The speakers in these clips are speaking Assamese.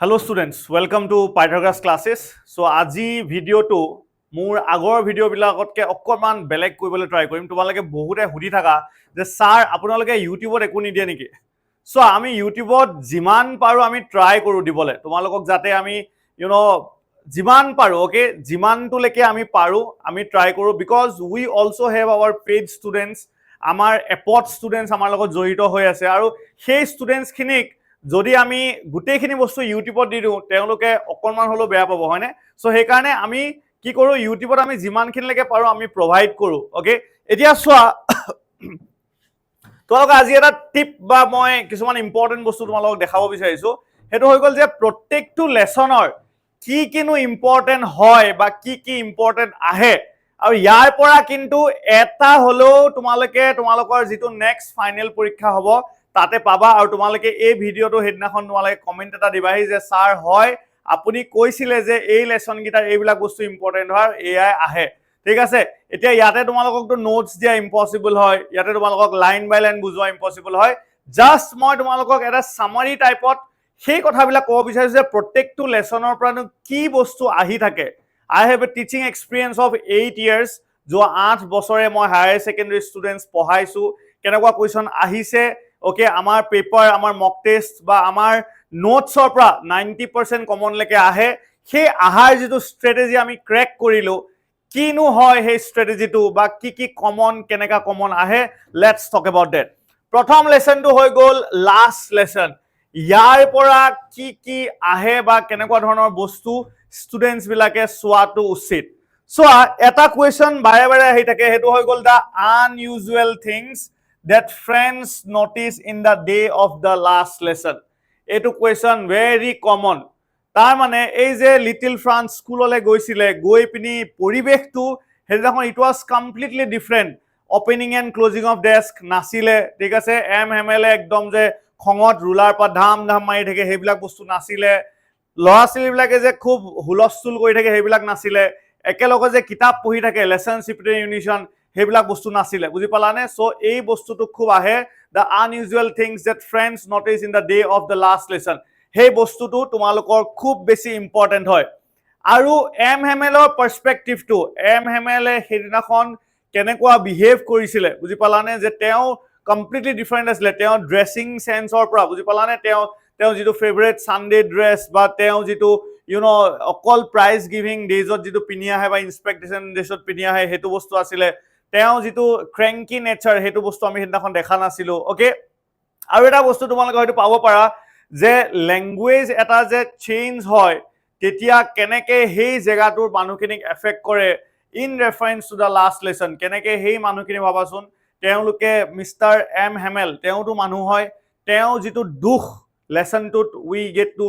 Hello students, welcome to Pythagoras classes. So আজি ভিডিওটো মোৰ আগৰ ভিডিও বিলাকতকে অকমান বেলেগ কৰিবলৈ ট্ৰাই কৰিম। তোমালোকে বহুতে হুদি থাকা যে স্যাৰ আপোনালোকে ইউটিউবত একো নিদিয়ে নেকি? সো আমি ইউটিউবত যিমান পাৰো আমি ট্ৰাই কৰো দিবলে। তোমালোকক যাতে আমি যিমান পাৰো ওকে যিমানটোলৈকে আমি পাৰো আমি ট্ৰাই কৰো because we also have our paid students আমাৰ এপত ষ্টুডেণ্টছ আমাৰ লগত জড়িত হৈ আছে আৰু সেই ষ্টুডেণ্টছখিনিক যদি আমি গোটেইখিনি বস্তু ইউটিউবত দি দিওঁ তেওঁলোকে অকণমান হ'লেও বেয়া পাব হয়নে সো সেইকাৰণে আমি কি কৰোঁ ইউটিউবত আমি যিমানখিনিলৈকে পাৰোঁ আমি প্ৰভাইড কৰোঁ অ'কে এতিয়া চোৱা তোমালোকে আজি এটা টিপ বা মই কিছুমান ইম্পৰ্টেণ্ট বস্তু তোমালোকক দেখাব বিচাৰিছোঁ সেইটো হৈ গ'ল যে প্ৰত্যেকটো লেচনৰ কি কিনো ইম্পৰ্টেণ্ট হয় বা কি কি ইম্পৰ্টেণ্ট আহে আৰু ইয়াৰ পৰা কিন্তু এটা হ'লেও তোমালোকে তোমালোকৰ যিটো নেক্সট ফাইনেল পৰীক্ষা হ'ব তাতে পাবা আৰু তোমালোকে এই ভিডিওটো হেদিনাখন তোমালোকে কমেন্ট এটা দিবাহি যে স্যাৰ হয় আপুনি কৈছিলে যে এই লেসন গিটাৰ এইবিলাক বস্তু ইম্পৰ্টেন্ট হয় এআই আহে ঠিক আছে এতিয়া ইয়াতে তোমালোককটো নোটস দিয়া ইম্পসিবল হয় ইয়াতে তোমালোকক লাইন বাই লাইন বুজোৱা ইম্পসিবল হয় জাস্ট মই তোমালোকক এটা সামাৰি টাইপত সেই কথাবিলাক ক'ব বিচাৰিছো যে প্ৰত্যেকটো লেসনৰ পৰানো কি বস্তু আহি থাকে I have a teaching experience of 8 years जो 8 বছৰে মই হায়াৰ সেকেন্ডাৰী ষ্টুডেন্টস পঢ়াইছো কেনেকুৱা কোৱেশ্চন আহিছে ওকে আমাৰ পেপাৰ আমাৰ মক টেষ্ট বা আমাৰ নোটছৰ পৰা 90% কমন লেকে আহে সেই আহাৰ যেটো স্ট্ৰেটেজি আমি ক্ৰেক কৰিলো কিনো হয় সেই স্ট্ৰেটেজিটো বা কি কি কমন কেনেকা কমন আহে লেটস টক এবাউট দ্যাট প্ৰথম লেসনটো হৈ গ'ল লাষ্ট লেসন ইয়াৰ পৰা কি আহে বা কেনেকুৱা ধৰণৰ বস্তু স্টুডেন্টস বিলাকে সোৱাটো উচিত সোৱা এটা কোৱেশ্চন বাৰে বাৰে আহি থাকে হেতু হৈ গ'ল the unusual things that friends notice in the day of the last lesson etu question very common tar mane ei je little France schoolole goisile goi pini poribektu hedakon it was completely different opening and closing of desk nasile thik ase mle ekdom je khongot ruler pa dham mari thake hebilak bostu nasile lora sili bilake je khub hulostul kori thake hebilak nasile ekeloge je kitab pohi thake lesson repetition হেবিলাক বস্তু নাছিলে বুজি পালানে সো এই বস্তুটো খুব আহে the unusual things that friends notice in the day of the last lesson সেই বস্তুটো তোমালোকৰ খুব বেছি ইম্পৰ্টেন্ট হয় আৰু এমএমএলৰ পাৰ্সপেক্টিভটো এমএমএলে হেদিনাখন কেনেকুৱা বিহেভ কৰিছিলে বুজি পালানে যে তেওঁ কমপ্লিটলি ডিফাৰেন্ট আছিল তেওঁ ড্ৰেছিং সেন্সৰ পৰা বুজি পালানে তেওঁ যেটো ফেভাৰিট সানডে ড্ৰেছ বা তেওঁ যেটো অকল প্ৰাইজ গিভিং ডেজত যেটো পিনি আহে বা ইনস্পেক্টেশন ডেজত পিনি আহে হেতু বস্তু আছিলে তেওঁ যেটো ক্ৰেঙ্কি নেচাৰ হেতু বস্তু আমি হেদিনাখন দেখা নাছিলো ওকে আৰু এটা বস্তু তোমালোকে হয়তো পাব পাৰা যে ল্যাঙ্গুৱেজ এটা যে চেঞ্জ হয় তেতিয়া কেনেকে হেই জেগাটোৰ মানুহখিনিক এফেক্ট কৰে in reference to the last lesson কেনেকে হেই মানুহখিনি ভাবাচোন তেওঁলোকে মিস্টাৰ এম হেমেল তেওঁটো মানুহ হয় তেওঁ যেটো দুখ লেসনটোত উই গেট টু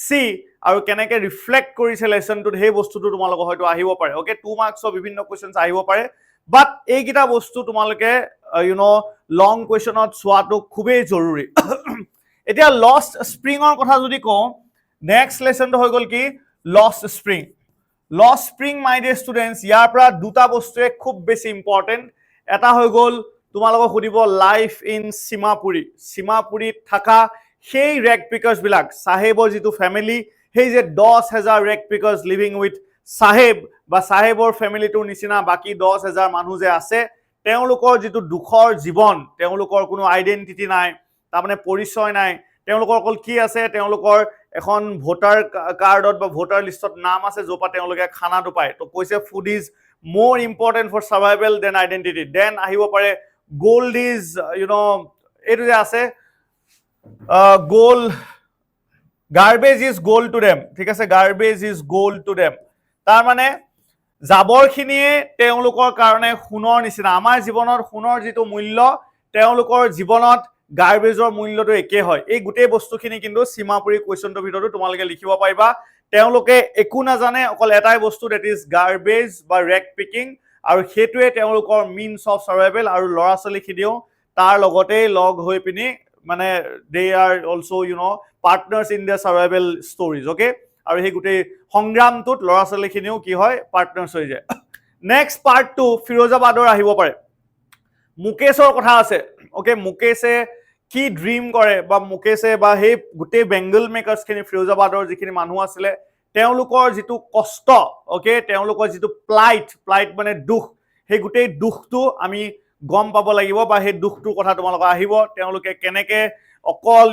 সি আৰু কেনেকে ৰিফ্লেক্ট কৰিছে লেসনটোত হেই বস্তুটো তোমালোক হয়তো আহিব পাৰে ওকে 2 মাৰ্কছৰ বিভিন্ন কোৱেশ্চনছ আহিব পাৰে বাট এইকিটা বস্তু তোমালোকে লং কোৱেশ্চনত সোৱাটো খুবেই জৰুৰী এতিয়া লষ্ট স্প্ৰিংৰ কথা যদি কওঁ নেক্সট লেসনটো হৈ গ'ল কি lost spring my dear students ইয়াৰ পৰা দুটা বস্তুৱে খুব বেছি ইম্পৰ্টেন্ট এটা হৈ গ'ল তোমালোকক সুধিব লাইফ ইন সীমাপুৰীত থাকা সেই ৰেক পিকাৰ্স বিলাক সাহেবৰ যেটো ফ্যামিলি সেই যে 10,000 ৰেক পিকাৰ্স লিভিং উইথ সাহেব বা সাহেবৰ ফ্যামিলিটোৰ নিচিনা বাকি 10,000 মানুহ যে আছে তেওঁলোকৰ যেটো দুখৰ জীৱন তেওঁলোকৰ কোনো আইডেন্টিটি নাই তাৰ মানে পৰিচয় নাই তেওঁলোকৰ অকল কি আছে তেওঁলোকৰ এখন ভোটাৰ কাৰ্ডত বা ভোটাৰ লিষ্টত নাম আছে যপা তেওঁলোকে খানাটো পায় তো কৈছে food is more important for survival than identity then আহিব পাৰে gold is এটো যে আছে gold garbage is gold to them ঠিক আছে garbage is gold to them তাৰ মানে জাবৰখিনিয়ে তেওঁলোকৰ কাৰণে সোণৰ নিচিনা আমাৰ জীৱনৰ সোণৰ যেটো মূল্য তেওঁলোকৰ জীৱনত গাৰ্বেজৰ মূল্যটো একে হয় এই গোটেই বস্তুখিনি কিন্তু সীমাপুৰী কোৱেশ্চনটোৰ ভিতৰতো তোমালোকে লিখিব পাৰিবা তেওঁলোকে একো না জানে অকল এটাই বস্তু দ্যাট ইজ গাৰ্বেজ বা ৰেক পিকিং আৰু হেতুৱে তেওঁলোকৰ মিনস অফ সাৰ্ভাইভেল আৰু লৰা চলিখিনিও তাৰ লগতে লগ হৈ পিনি মানে they are also partners in their survival stories okay আৰু হে গুটেই সংগ্ৰামটোত লৰা চলিখিনিও কি হয় পাৰ্টনাৰ্স হৈ যায় নেক্সট পাৰ্ট 2 ফিৰোজাবাদৰ আহিব পাৰে মুকেশৰ কথা আছে ওকে মুকেশে কি ড্ৰিম কৰে বা মুকেশে বা সেই গোটেই বেংগল মেকাৰ্ছখিনি ফিৰোজাবাদৰ যিখিনি মানুহ আছিলে তেওঁলোকৰ যিটো কষ্ট ওকে তেওঁলোকৰ যিটো প্লাইট মানে দুখ সেই গোটেই দুখটো আমি গম পাব লাগিব বা সেই দুখটোৰ কথা তোমালোকৰ আহিব তেওঁলোকে কেনেকে অকল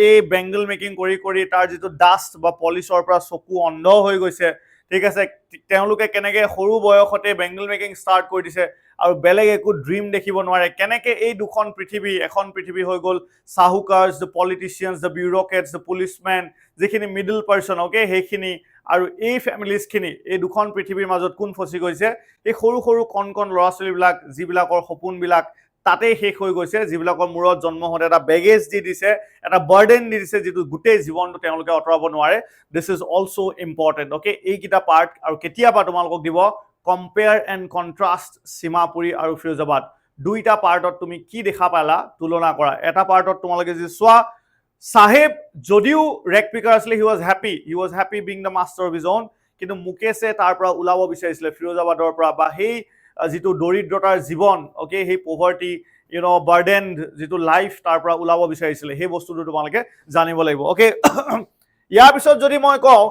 এই বেংগল মেকিং কৰি কৰি তাৰ যিটো ডাষ্ট বা পলিচৰ পৰা চকু অন্ধ হৈ গৈছে ঠিক আছে তেওঁলোকে কেনেকে সৰু বয়সতে বেংগল মেকিং ষ্টাৰ্ট কৰি দিছে আৰু বেলেগ একো ড্ৰিম দেখিব নোৱাৰে কেনেকে এই দুখন পৃথিৱী এখন পৃথিৱী হৈ গ'ল সাহুকাৰ্ছ দ্য পলিটিচিয়ানছ দ্য বিউৰ'ক্ৰেটছ দ্য পুলিচমেন যিখিনি মিডল পাৰ্চন ওকে সেইখিনি আৰু এই ফেমিলিজখিনি এই দুখন পৃথিৱীৰ মাজত কোন ফচি গৈছে এই সৰু সৰু কণ কণ ল'ৰা ছোৱালীবিলাক যিবিলাকৰ সপোনবিলাক তাতেই শেষ হৈ গৈছে যিবিলাকৰ মূৰত জন্ম হওঁতে এটা বেগেজ দি দিছে এটা বাৰ্ডেন দি দিছে যিটো গোটেই জীৱনটো তেওঁলোকে আঁতৰাব নোৱাৰে this is also' important okay এইকেইটা পাৰ্ট আৰু কেতিয়াবা তোমালোকক দিব কম্পেয়াৰ এণ্ড কণ্ট্ৰাষ্ট সীমাপুৰী আৰু ফিৰোজাবাদ দুইটা পাৰ্টত তুমি কি দেখা পালা তুলনা কৰা এটা পাৰ্টত তোমালোকে যদি চোৱা সাহেব যদিও ৰেক পিকাৰ আছিলে he was happy being the master of his on কিন্তু মুকেশে তাৰ পৰা ওলাব বিচাৰিছিলে ফিৰোজাবাদৰ পৰা বা সেই যিটো দৰিদ্ৰতাৰ জীৱন ওকে সেই পভাৰ্টি বাৰ্ডেন যিটো লাইফ তাৰ পৰা ওলাব বিচাৰিছিলে সেই বস্তুটো তোমালোকে জানিব লাগিব ওকে ইয়াৰ পিছত যদি মই কওঁ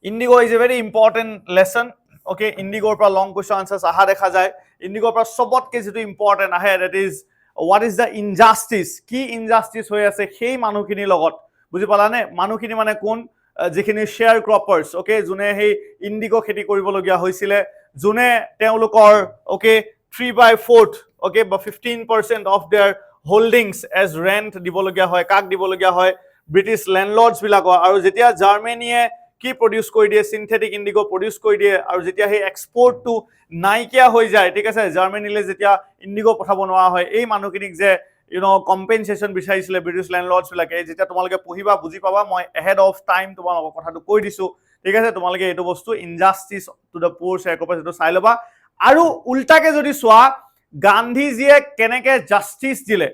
Indigo is a very important lesson okay ইণ্ডিগোৰ পৰা লং কুৱেশ্যন আনচাৰ্ছ অহা দেখা যায় ইণ্ডিগোৰ পৰা চবতকে যিটো ইম্পৰ্টেণ্ট আহে that is what is the injustice কি ইনজাষ্টিচ হৈ আছে সেই মানুহখিনিৰ লগত বুজি পালানে মানুহখিনি মানে কোন যিখিনি শ্বেয়াৰ ক্ৰপাৰ্ছ ওকে যোনে সেই ইণ্ডিগো খেতি কৰিবলগীয়া হৈছিলে যোনে তেওঁলোকৰ ওকে 3/4 ওকে বা 15% of their holdings as rent দিবলগীয়া হয় কাক দিবলগীয়া হয় ব্ৰিটিছ লেণ্ডলৰ্ডছ বিলাকৰ আৰু যেতিয়া জাৰ্মানীয়ে কি প্ৰডিউচ কৰি দিয়ে সিনথেটিক ইণ্ডিগো প্ৰডিউচ কৰি দিয়ে আৰু যেতিয়া সেই এক্সপৰ্টটো নাইকিয়া হৈ যায় ঠিক আছে জাৰ্মানীলৈ যেতিয়া ইণ্ডিগো পঠাব নোৱাৰা হয় এই মানুহখিনিক যে কম্পেনচেশ্যন বিচাৰিছিলে ব্ৰিটিছ লেণ্ডলৰ্ডছ বিলাকে যেতিয়া তোমালোকে পঢ়িবা বুজি পাবা মই এহেড অফ টাইম তোমালোকক কথাটো কৈ দিছো ঠিক আছে তোমালোকে এইটো বস্তু ইনজাষ্টিচ টু দ্য পুৰ শ্বেয়াৰক্ৰপাৰ্ছ এইটো চাই ল'বা আৰু উল্টাকে যদি চোৱা গান্ধীজীয়ে কেনেকে জাষ্টিচ দিলে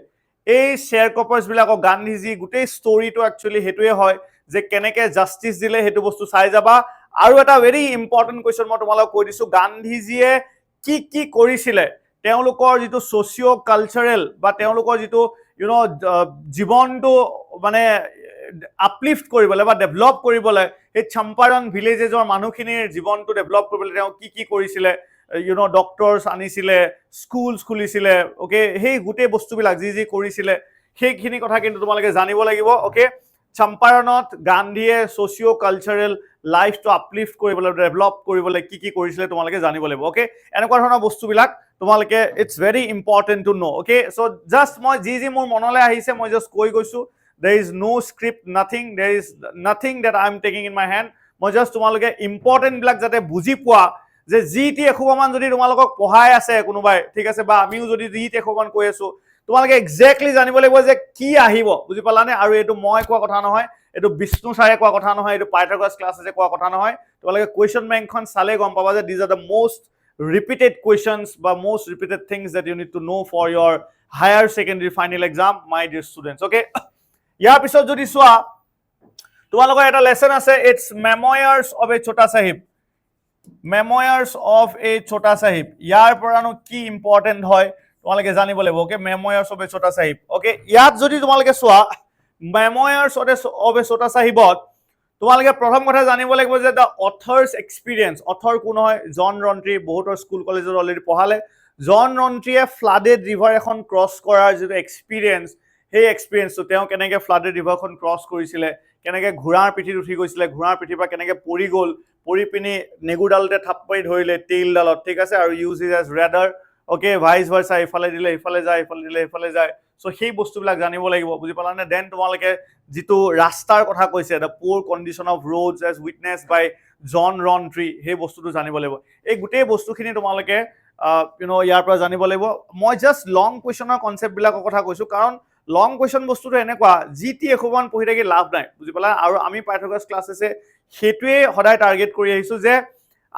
এই শ্বেয়াৰক্ৰপাৰ্ছ বিলাকক গান্ধীজী গোটেই ষ্টৰিটো একচুৱেলি সেইটোৱে হয় যে কেনেকে জাষ্টিচ দিলে সেইটো বস্তু চাই যাবা আৰু এটা ভেৰি ইম্পৰ্টেণ্ট কুৱেশ্যন মই তোমালোকক কৈ দিছো গান্ধীজীয়ে কি কৰিছিলে তেওঁলোকৰ যিটো ছ'চিঅ' কালচাৰেল বা তেওঁলোকৰ যিটো জীৱনটো মানে আপলিফ্ট কৰিবলৈ বা ডেভেলপ কৰিবলৈ এই চম্পাৰণ ভিলেজেছৰ মানুহখিনিৰ জীৱনটো ডেভেলপ কৰিবলৈ তেওঁ কি কৰিছিলে ডক্টৰছ আনিছিলে স্কুলছ খুলিছিলে ওকে সেই গোটেই বস্তুবিলাক যি কৰিছিলে সেইখিনি কথা কিন্তু তোমালোকে জানিব লাগিব ওকে চম্পাৰণত গান্ধীয়ে ছ'চিঅ' কালচাৰেল লাইফটো আপলিফ্ট কৰিবলৈ ডেভেলপ কৰিবলৈ কি কৰিছিলে তোমালোকে জানিব লাগিব ওকে এনেকুৱা ধৰণৰ বস্তুবিলাক তোমালোকে it's very important to know' okay so' just মই যি মোৰ মনলৈ আহিছে মই জাষ্ট কৈ গৈছোঁ there is no script nothing there is nothing that I am taking in my hand মই জাষ্ট তোমালোকে ইম্পৰ্টেণ্ট বিলাক যাতে বুজি পোৱা যে যি এখোপামান যদি তোমালোকক পঢ়াই আছে কোনোবাই ঠিক আছে বা আমিও যদি যি এখোপামান কৈ আছো তোমালোকে এক্সেক্টলি জানিব লাগিব যে কি আহিব বুজি পালানে আৰু এইটো মই কোৱা কথা নহয় এইটো বিষ্ণু ছাৰে কোৱা কথা নহয় এইটো পাইথাগৰাছ ক্লাছেছে কোৱা কথা নহয় তোমালোকে কুৱেশ্যন বেংকখন চালে গম পাবা যে these are the most repeated questions বা most repeated things that you need to know for your higher secondary final exam my dear students okay ইয়াৰ পিছত যদি চোৱা তোমালোকৰ এটা লেসন আছে ইটস মেময়াৰ্স অফ এ ছোটা সাহিব ইয়াৰ পৰানো কি ইম্পৰ্টেন্ট হয় তোমালোকে জানিব লাগিব ওকে মেময়াৰ্স অফ এ ছোটা সাহিব ওকে ইয়াত যদি তোমালোকে চোৱা মেময়াৰ্স অফ এ ছোটা সাহিবত তোমালোকে প্ৰথম কথা জানিব লাগিব যে দা অথৰছ এক্সপিৰিয়েন্স অথৰ কোন হয় জন ৰন্ট্ৰি বহুতৰ স্কুল কলেজত অলৰেডি পঢ়ালে জন ৰন্ট্ৰিয়ে ফ্লাডেড ৰিভাৰ এখন ক্ৰছ কৰাৰ যিটো এক্সপিৰিয়েন্স সেই এক্সপিৰিয়েন্সটো তেওঁ কেনেকে ফ্লাডেড ৰিভাৰখন ক্ৰছ কৰিছিলে কেনেকে ঘোঁৰাৰ পিঠিত উঠি গৈছিলে ঘোঁৰাৰ পিঠিৰ পৰা কেনেকে পৰি গ'ল পৰি পিনি নেগুডালতে থাপ মাৰি ধৰিলে টেইলডালত ঠিক আছে আৰু use it as rudder okay vice versa ইফালে দিলে ইফালে যায় ইফালে দিলে ইফালে যায় চ' সেই বস্তুবিলাক জানিব লাগিব বুজি পালানে দেন তোমালোকে যিটো ৰাস্তাৰ কথা কৈছে the poor condition of roads as witnessed by John Rowntree সেই বস্তুটো জানিব লাগিব এই গোটেই বস্তুখিনি তোমালোকে ইয়াৰ পৰা জানিব লাগিব মই জাষ্ট লং কুৱেশ্যনৰ কনচেপ্টবিলাকৰ কথা কৈছোঁ কাৰণ লং কুৱেশ্যন বস্তুটো এনেকুৱা যি এখোপান পঢ়ি থাকি লাভ নাই বুজি পালা আৰু আমি পাইথাগৰাছ ক্লাছেছে সেইটোৱে সদায় টাৰ্গেট কৰি আহিছোঁ যে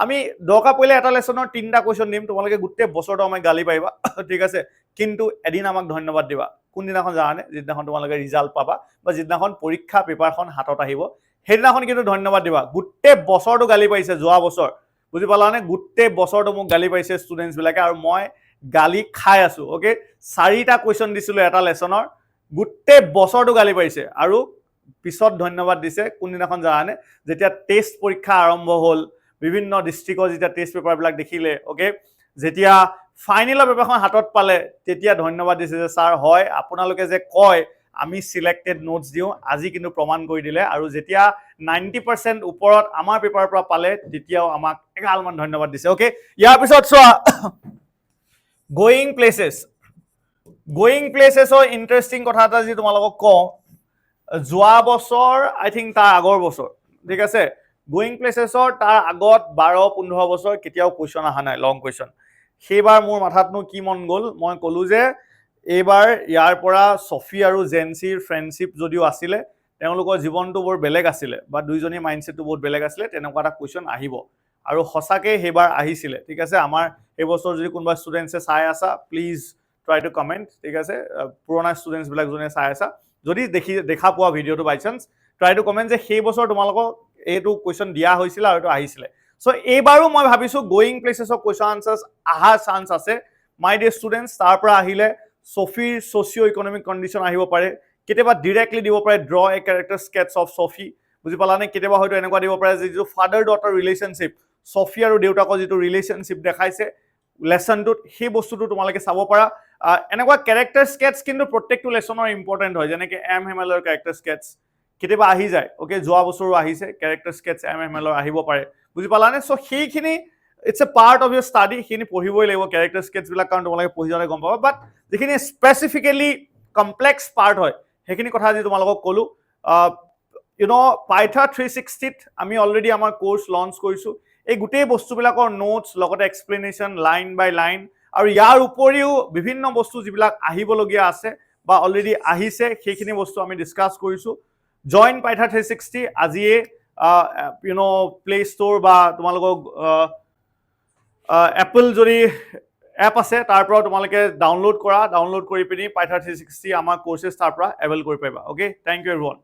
আমি দৰকাৰ পৰিলে এটা লেচনৰ 3টা কুৱেশ্যন দিম তোমালোকে গোটেই বছৰটো আমাক গালি পাৰিবা ঠিক আছে কিন্তু এদিন আমাক ধন্যবাদ দিবা কোনদিনাখন জানানে যিদিনাখন তোমালোকে ৰিজাল্ট পাবা বা যিদিনাখন পৰীক্ষা পেপাৰখন হাতত আহিব সেইদিনাখন কিন্তু ধন্যবাদ দিবা গোটেই বছৰটো গালি পাৰিছে যোৱা বছৰ বুজি পালানে গোটেই বছৰটো মোক গালি পাৰিছে ষ্টুডেণ্টছ বিলাকে আৰু মই গালি খাই আছো ওকে 4টা কুৱেশ্যন দিছিলো এটা লেসনৰ গোটেই বছৰটো গালি পাৰিছে আৰু পিছত ধন্যবাদ দিছে কোনদিনাখন জানানে যেতিয়া টেষ্ট পৰীক্ষা আৰম্ভ হ'ল বিভিন্ন ডিস্ট্ৰিক্টৰ যেতিয়া টেষ্ট পেপাৰবিলাক দেখিলে ওকে যেতিয়া ফাইনেলৰ পেপাৰখন হাতত পালে তেতিয়া ধন্যবাদ দিছে যে স্যাৰ হয় আপোনালোকে যে কয় আমি সিলেক্টেড নোটস দিও আজি কিন্তু প্ৰমাণ কৰি দিলে আৰু যেতিয়া 90% ওপৰত আমাৰ পেপাৰৰ পৰা পালে তেতিয়াও আমাক এগালমান ধন্যবাদ দিছে ওকে ইয়াৰ পিছত চোৱা গোয়িং প্লেচেছৰ ইন্টাৰেষ্টিং কথা এটা যি তোমালোকক কওঁ যোৱা বছৰ আই থিংক তাৰ আগৰ বছৰ ঠিক আছে গোয়িং প্লেচেছৰ তাৰ আগত 12-15 বছৰ কেতিয়াও কুৱেশ্যন অহা নাই লং কুৱেশ্যন সেইবাৰ মোৰ মাথাতনো কি মন গ'ল মই ক'লো যে এইবাৰ ইয়াৰ পৰা সফি আৰু জেনচিৰ ফ্ৰেণ্ডশ্বিপ যদিও আছিলে তেওঁলোকৰ জীৱনটো বৰ বেলেগ আছিলে বা দুইজনী মাইণ্ডছেটটো বহুত বেলেগ আছিলে তেনেকুৱা এটা কুৱেশ্যন আহিব আৰু সঁচাকৈ সেইবাৰ আহিছিলে ঠিক আছে আমাৰ এই বছৰ যদি কোনোবা ষ্টুডেণ্টছে চাই আছা প্লিজ ট্ৰাই টু কমেণ্ট ঠিক আছে পুৰণা ষ্টুডেণ্টছবিলাক যোনে চাই আছা যদি দেখা পোৱা ভিডিঅ'টো বাই চান্স ট্ৰাই টু কমেণ্ট যে সেই বছৰ তোমালোকক এইটো কুৱেশ্যন দিয়া হৈছিলে আৰু এইটো আহিছিলে সো এইবাৰো মই ভাবিছো গোয়িং প্লেচেছৰ কুৱেশ্যন আনসাৰ্স আহা চান্স আছে মাই ডিয়াৰ ষ্টুডেণ্টছ তাৰ পৰা আহিলে সফিৰ সোশিও ইকনমিক কণ্ডিশ্যন আহিব পাৰে কেতিয়াবা ডিৰেক্টলি দিব পাৰে draw a character sketch of Sophie বুজি পালানে কেতিয়াবা হয়তো এনেকুৱা দিব পাৰে যে যিটো ফাদাৰ ডটাৰ ৰিলেশ্যনশ্বিপ সফি আৰু দেউতাকৰ যিটো ৰিলেশ্যনশ্বিপ দেখাইছে লেসনটোত সেই বস্তুটো তোমালোকে চাব পাৰা এনেকুৱা ক্যাৰেক্টাৰ স্কেচ কিন্তু প্ৰত্যেকটো লেসনৰ ইম্পৰ্টেন্ট হয় যেনেকৈ এম হেমেলৰ ক্যাৰেক্টাৰ স্কেচ কেতিয়াবা আহি যায় ওকে যোৱা বছৰো আহিছে ক্যাৰেক্টাৰ স্কেচ এম হেমেলৰ আহিব পাৰে বুজি পালানে সো সেইখিনি it's a part of Euro study সেইখিনি পঢ়িবই লাগিব ক্যাৰেক্টাৰ স্কেচবিলাক কাৰণ তোমালোকে পঢ়ি যালে গম পাবা বাট যিখিনি স্পেচিফিকেলি কমপ্লেক্স পাৰ্ট হয় সেইখিনি কথা আজি তোমালোকক ক'লো পাইথা 360ত আমি অলৰেডি আমাৰ কোৰ্স লঞ্চ কৰিছো এই গোটেই বস্তুবিলাকৰ নোটস লগতে এক্সপ্লেনেশ্যন লাইন বাই লাইন আৰু ইয়াৰ উপৰিও বিভিন্ন বস্তু যিবিলাক আহিবলগীয়া আছে বা অলৰেডি আহিছে সেইখিনি বস্তু আমি ডিসকাস কৰিছো জয়েন পাইথা 360 আজিয়ে প্লে ষ্ট'ৰ বা তোমালোকক এপল যদি এপ আছে তাৰ পৰা তোমালোকে ডাউনলোড কৰি পিনি পাইথা 360 আমাৰ কোৰ্सेस তাৰ পৰা এভেইল কৰি পাবা ওকে থ্যাংক ইউ এভৰিওয়ান